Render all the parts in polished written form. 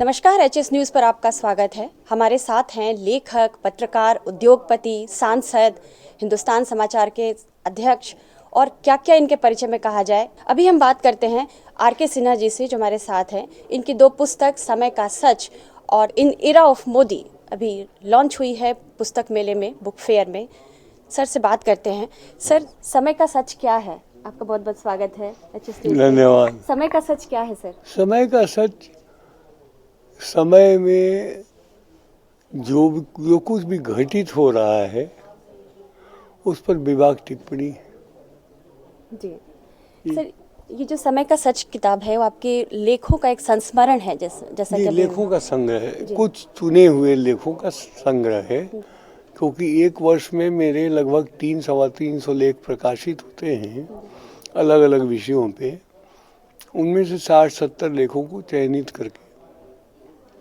नमस्कार, HS news पर आपका स्वागत है। हमारे साथ हैं लेखक, पत्रकार, उद्योगपति, सांसद, हिंदुस्तान समाचार के अध्यक्ष और क्या क्या इनके परिचय में कहा जाए। अभी हम बात करते हैं आर.के. सिन्हा जी से जो हमारे साथ हैं। इनकी 2 पुस्तक समय का सच और इन एरा ऑफ मोदी अभी लॉन्च हुई है पुस्तक मेले में, बुक फेयर में। सर से बात करते हैं। सर, समय का सच क्या है? आपका बहुत बहुत स्वागत है एचएस न्यूज़। धन्यवाद। समय का सच क्या है सर? समय का सच, समय में जो कुछ भी घटित हो रहा है उस पर विभाग टिप्पणी। जी सर, ये जो समय का सच किताब है वो आपके लेखों का एक संस्मरण है, जैसा कि लेखों का संग्रह है, कुछ चुने हुए लेखों का संग्रह है, क्योंकि एक वर्ष में मेरे लगभग 300-325 लेख प्रकाशित होते हैं अलग अलग विषयों पे। उनमें से 60-70 लेखों को चयनित करके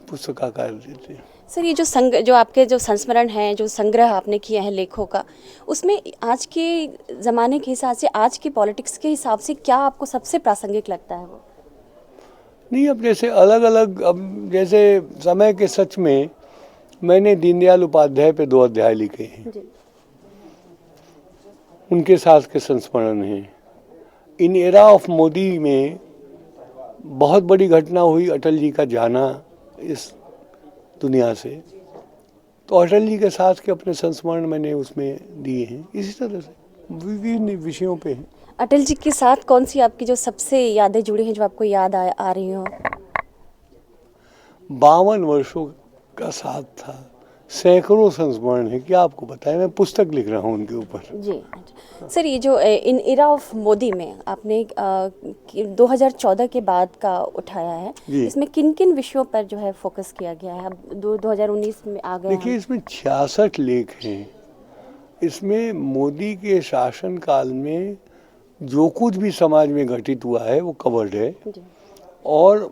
पुस्तकाकार देते हैं। सर, ये जो आपके जो संस्मरण हैं, जो संग्रह आपने किया है लेखों का, उसमें आज के ज़माने के हिसाब से, आज की पॉलिटिक्स के हिसाब से क्या आपको सबसे प्रासंगिक लगता है वो? नहीं, अब जैसे अलग अलग, अब जैसे समय के सच में मैंने दीनदयाल उपाध्याय पे 2 अध्याय लिखे हैं, उनके साथ के संस्मरण हैं। इन एरा ऑफ मोदी में बहुत बड़ी घटना हुई, अटल जी का जाना इस दुनिया से, तो अटल जी के साथ के अपने संस्मरण मैंने उसमें दिए हैं। इसी तरह से विभिन्न विषयों पे हैं। अटल जी के साथ कौन सी आपकी जो सबसे यादें जुड़ी हैं, जो आपको याद आ रही हो? 52 वर्षों का साथ था, सैकड़ों संस्मरण है, क्या आपको बताएं। मैं पुस्तक लिख रहा हूँ उनके ऊपर। जी सर, ये जो इन एरा ऑफ मोदी में आपने 2014 के बाद का उठाया है, इसमें किन किन विषयों पर जो है फोकस किया गया है? अब 2019 में आ गए। देखिए, इसमें 66 लेख हैं। इसमें मोदी के शासन काल में जो कुछ भी समाज में घटित हुआ है वो कवर्ड है, और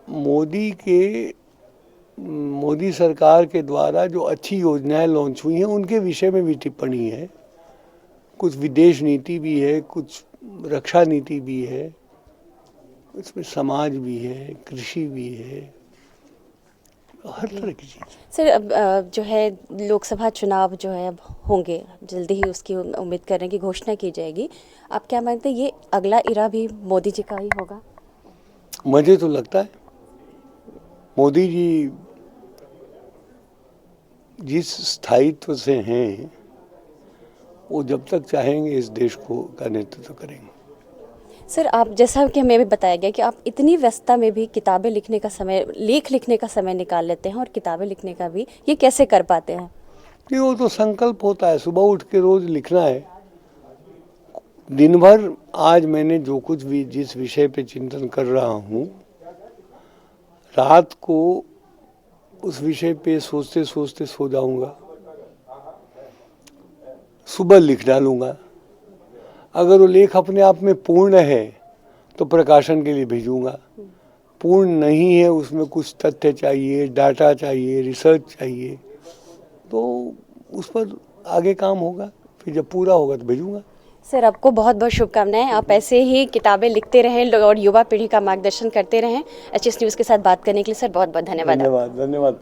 मोदी सरकार के द्वारा जो अच्छी योजनाएं लॉन्च हुई हैं उनके विषय में भी टिप्पणी है। कुछ विदेश नीति भी है, कुछ रक्षा नीति भी है, इसमें समाज भी है, कृषि भी है, हर तरह की चीज़। सर, अब जो है लोकसभा चुनाव जो है अब होंगे जल्दी ही, उसकी उम्मीद कर रहे हैं कि घोषणा की जाएगी। आप क्या मानते हैं, ये अगला इरा भी मोदी जी का ही होगा? मुझे तो लगता है मोदी जी जिस स्थायित्व से हैं वो जब तक चाहेंगे इस देश का नेतृत्व करेंगे। सर, आप जैसा कि हमें भी बताया गया कि आप इतनी व्यस्तता में भी किताबें लिखने का समय, लेख लिखने का समय निकाल लेते हैं, और किताबें लिखने का भी, ये कैसे कर पाते हैं? नहीं, वो तो संकल्प होता है, सुबह उठ के रोज लिखना है। दिन भर आज मैंने जो कुछ भी जिस विषय पे चिंतन कर रहा हूँ, रात को उस विषय पे सोचते सोचते सो जाऊंगा, सुबह लिख डालूंगा। अगर वो लेख अपने आप में पूर्ण है तो प्रकाशन के लिए भेजूंगा, पूर्ण नहीं है, उसमें कुछ तथ्य चाहिए, डाटा चाहिए, रिसर्च चाहिए, तो उस पर आगे काम होगा। फिर जब पूरा होगा तो भेजूंगा। सर, आपको बहुत बहुत शुभकामनाएं। आप ऐसे ही किताबें लिखते रहें और युवा पीढ़ी का मार्गदर्शन करते रहें। एचएस न्यूज़ के साथ बात करने के लिए सर बहुत बहुत धन्यवाद। धन्यवाद।